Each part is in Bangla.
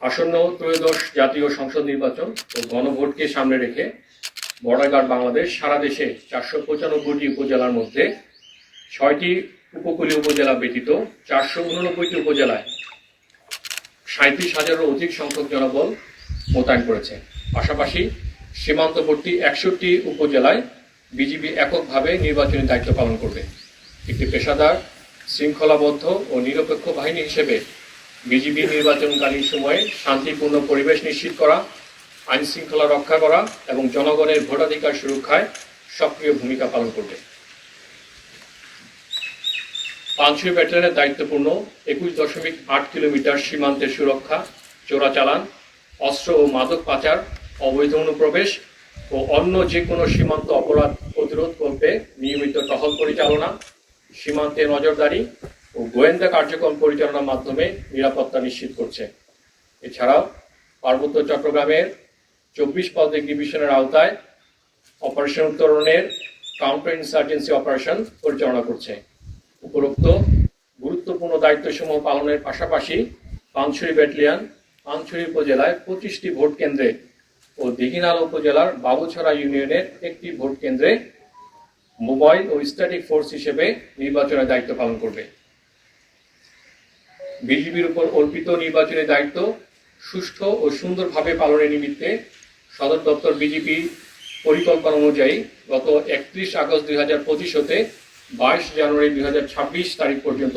আসন্ন ত্রয়োদশ জাতীয় সংসদ নির্বাচন ও গণভোটকে সামনে রেখে বর্ডার গার্ড বাংলাদেশ সারা দেশে 495টি উপজেলার মধ্যে 6টি উপকূলীয় উপজেলা ব্যতীত 489টি উপজেলায় 37,000-এরও অধিক সংখ্যক জনবল মোতায়েন করেছে। পাশাপাশি সীমান্তবর্তী 61টি উপজেলায় বিজিবি এককভাবে নির্বাচনী দায়িত্ব পালন করবে। একটি পেশাদার, শৃঙ্খলাবদ্ধ ও নিরপেক্ষ বাহিনী হিসেবে বিজিবি নির্বাচনকালীন সময়ে শান্তিপূর্ণ পরিবেশ নিশ্চিত করা, আইন শৃঙ্খলা রক্ষা করা এবং জনগণের ভোটাধিকার সুরক্ষায় সক্রিয় ভূমিকা পালন করবে। পানছড়ি ব্যাটালিয়নের দায়িত্বপূর্ণ 21.8 কিলোমিটার সীমান্তের সুরক্ষা, চোরাচালান, অস্ত্র ও মাদক পাচার, অবৈধ অনুপ্রবেশ ও অন্য যে কোনো সীমান্ত অপরাধ প্রতিরোধ করতে নিয়মিত টহল পরিচালনা, সীমান্তে নজরদারি ও গোয়েন্দা কার্যক্রম পরিচালনার মাধ্যমে নিরাপত্তা নিশ্চিত করছে। এছাড়াও পার্বত্য চট্টগ্রামের 24 পদক ডিভিশনের আওতায় অপারেশন উত্তরণের কাউন্টার ইনসার্জেন্সি অপারেশন পরিচালনা করছে। উপরোক্ত গুরুত্বপূর্ণ দায়িত্বসমূহ পালনের পাশাপাশি পানছড়ি ব্যাটালিয়ন পানছড়ি উপজেলায় 25টি ভোট কেন্দ্রে ও দীঘিনালা উপজেলার বাবুছড়া ইউনিয়নের একটি ভোট কেন্দ্রে মোবাইল ও স্ট্যাটিক ফোর্স হিসেবে নির্বাচনের দায়িত্ব পালন করবে। বিজিবির উপর অর্পিত নির্বাচনী দায়িত্ব সুষ্ঠু ও সুন্দরভাবে পালনের নিমিত্তে সদর দপ্তর বিজিবি পরিকল্পনা অনুযায়ী গত 31 আগস্ট 2025 হতে 22 জানুয়ারি 2026 তারিখ পর্যন্ত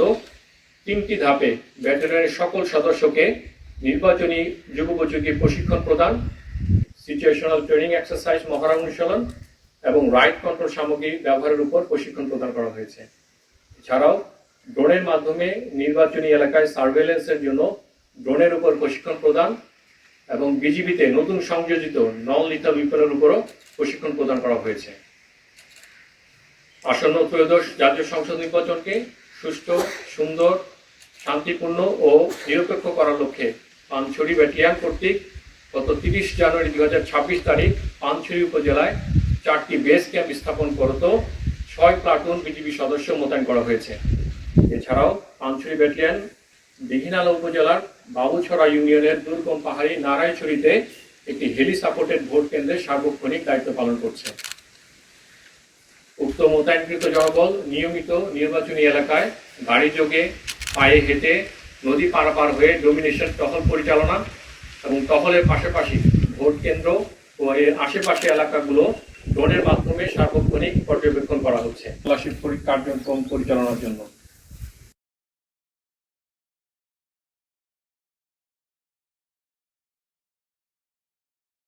3টি ধাপে ব্যাটালিয়নের সকল সদস্যকে নির্বাচনী যুগোপযোগী প্রশিক্ষণ প্রদান, সিচুয়েশনাল ট্রেনিং এক্সারসাইজ মহড়া অনুশীলন এবং রাইট কন্ট্রোল সামগ্রী ব্যবহারের উপর প্রশিক্ষণ প্রদান করা হয়েছে। এছাড়াও ড্রোনের মাধ্যমে নির্বাচনী এলাকায় সার্ভেলেন্সের জন্য ড্রোনের উপর প্রশিক্ষণ প্রদান এবং বিজিবিতে নতুন সংযোজিত নন লিথাল উইপনের উপরও প্রশিক্ষণ প্রদান করা হয়েছে। আসন্ন ত্রয়োদশ জাতীয় সংসদ নির্বাচনকে সুষ্ঠু, সুন্দর, শান্তিপূর্ণ ও নিরপেক্ষ করার লক্ষ্যে পানছড়ি ব্যাটালিয়ন কর্তৃক গত 30 জানুয়ারি 2026 তারিখ পানছড়ি উপজেলায় 4টি বেস ক্যাম্প স্থাপন করত 6 প্লাটুন বিজিবি সদস্য মোতায়েন করা হয়েছে। এছাড়াও পানছড়ি ব্যাটালিয়ন দীঘিনালা উপজেলার বাবুছড়া ইউনিয়নের দুর্গম পাহাড়ি নারায়ণছড়িতে একটি হেলি সাপোর্টেড ভোট কেন্দ্রের সার্বক্ষণিক দায়িত্ব পালন করছে। উক্ত মোতায়েনকৃত জনবল নিয়মিত নির্বাচনী এলাকায় গাড়ি যোগে, পায়ে হেঁটে, নদী পারাপার হয়ে ডোমিনেশন টহল পরিচালনা এবং টহলের পাশাপাশি ভোট কেন্দ্র ও এর আশেপাশে এলাকাগুলো ড্রোনের মাধ্যমে সার্বক্ষণিক পর্যবেক্ষণ করা হচ্ছে তল্লাশি কার্যক্রম পরিচালনার জন্য।